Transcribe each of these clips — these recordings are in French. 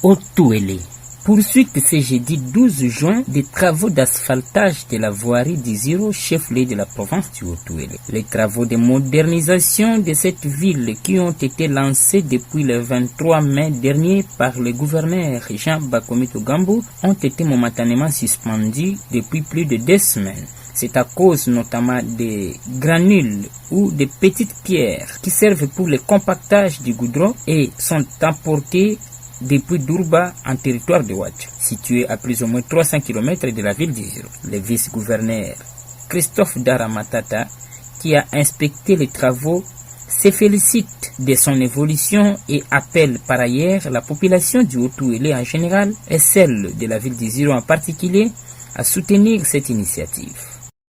Otuele. Poursuite ce jeudi 12 juin des travaux d'asphaltage de la voirie d'Iziro, chef-lieu de la province du Otuele. Les travaux de modernisation de cette ville qui ont été lancés depuis le 23 mai dernier par le gouverneur Jean Bakomito Gambou ont été momentanément suspendus depuis plus de 2 semaines. C'est à cause notamment des granules ou des petites pierres qui servent pour le compactage du goudron et sont apportées depuis Durba en territoire de Ouacha, situé à plus ou moins 300 km de la ville d'Iziro. Le vice-gouverneur Christophe Daramatata, qui a inspecté les travaux, se félicite de son évolution et appelle par ailleurs la population du Otuele en général et celle de la ville d'Iziro en particulier à soutenir cette initiative.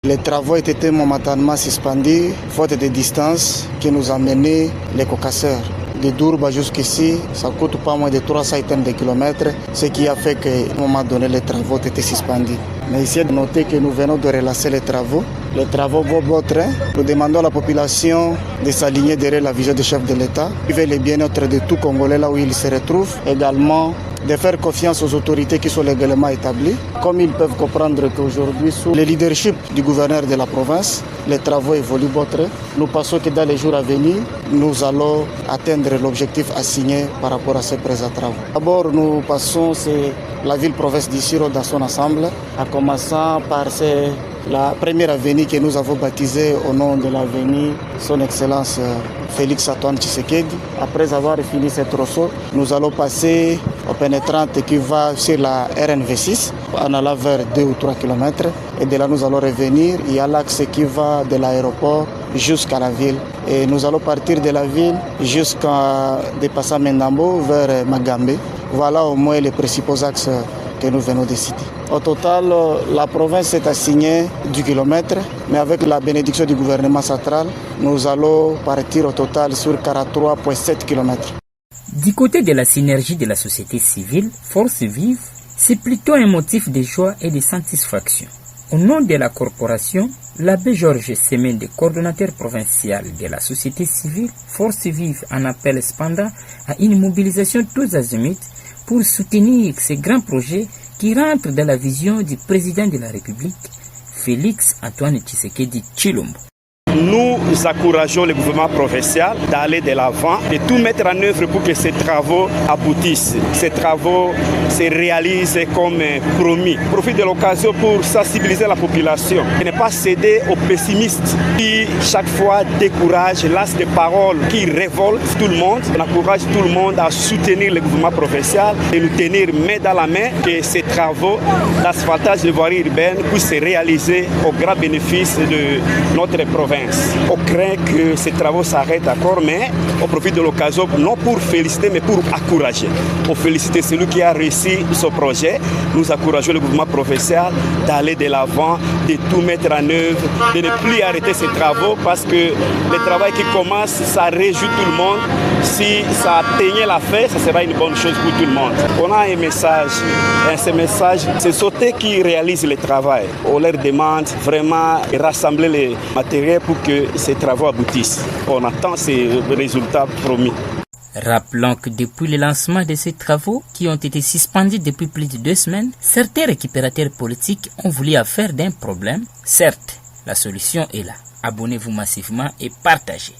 Les travaux étaient momentanément suspendus, faute de distance qui nous a mené les cocasseurs. De Durba jusqu'ici, ça coûte pas moins de 300 de kilomètres, ce qui a fait qu'à un moment donné, les travaux étaient suspendus. Mais ici, notez que nous venons de relancer les travaux. Les travaux vont bon train. Nous demandons à la population de s'aligner derrière la vision du chef de l'État, qui veut le bien-être de tout Congolais là où il se retrouve. Également, de faire confiance aux autorités qui sont légalement établies. Comme ils peuvent comprendre qu'aujourd'hui, sous le leadership du gouverneur de la province, les travaux évoluent bon train. Nous pensons que dans les jours à venir, nous allons atteindre l'objectif assigné par rapport à ces présents travaux. D'abord, nous passons la ville-province d'Iziro dans son ensemble, en commençant par la première avenue que nous avons baptisée au nom de l'avenue Son Excellence Félix Antoine Tshisekedi. Après avoir fini ce trousseau, nous allons passer au pénétrante qui va sur la RNV6 en allant vers 2 ou 3 km. Et de là, nous allons revenir. Il y a l'axe qui va de l'aéroport jusqu'à la ville. Et nous allons partir de la ville jusqu'à dépasser Mendambo vers Magambe. Voilà au moins les principaux axes que nous venons de citer. Au total, la province est assignée du kilomètre, mais avec la bénédiction du gouvernement central, nous allons partir au total sur 43,7 km. Du côté de la synergie de la société civile, Force Vive, c'est plutôt un motif de joie et de satisfaction. Au nom de la corporation, l'abbé Georges Semende, coordonnateur provincial de la société civile, Force Vive en appelle cependant à une mobilisation tous azimuts pour soutenir ces grands projets qui rentrent dans la vision du président de la République, Félix Antoine Tshisekedi Tshilombo. Nous encourageons le gouvernement provincial d'aller de l'avant, de tout mettre en œuvre pour que ces travaux aboutissent. Ces travaux se réalisent comme promis. Je profite de l'occasion pour sensibiliser la population et ne pas céder aux pessimistes qui chaque fois découragent, lancent des paroles qui révoltent tout le monde. On encourage tout le monde à soutenir le gouvernement provincial et nous tenir main dans la main que ces travaux d'asphaltage de voiries urbaines puissent se réaliser au grand bénéfice de notre province. On craint que ces travaux s'arrêtent encore, mais on profite de l'occasion non pour féliciter, mais pour encourager. Pour féliciter celui qui a réussi ce projet, nous encourageons le gouvernement provincial d'aller de l'avant, de tout mettre en œuvre, de ne plus arrêter ces travaux parce que le travail qui commence, ça réjouit tout le monde. Si ça atteignait la fin, ça sera une bonne chose pour tout le monde. On a un message, et ce message, c'est Sauté qui réalise le travail. On leur demande vraiment de rassembler les matériels pour que ces travaux aboutissent. On attend ces résultats promis. Rappelons que depuis le lancement de ces travaux, qui ont été suspendus depuis plus de 2 semaines, certains récupérateurs politiques ont voulu affaire d'un problème. Certes, la solution est là. Abonnez-vous massivement et partagez.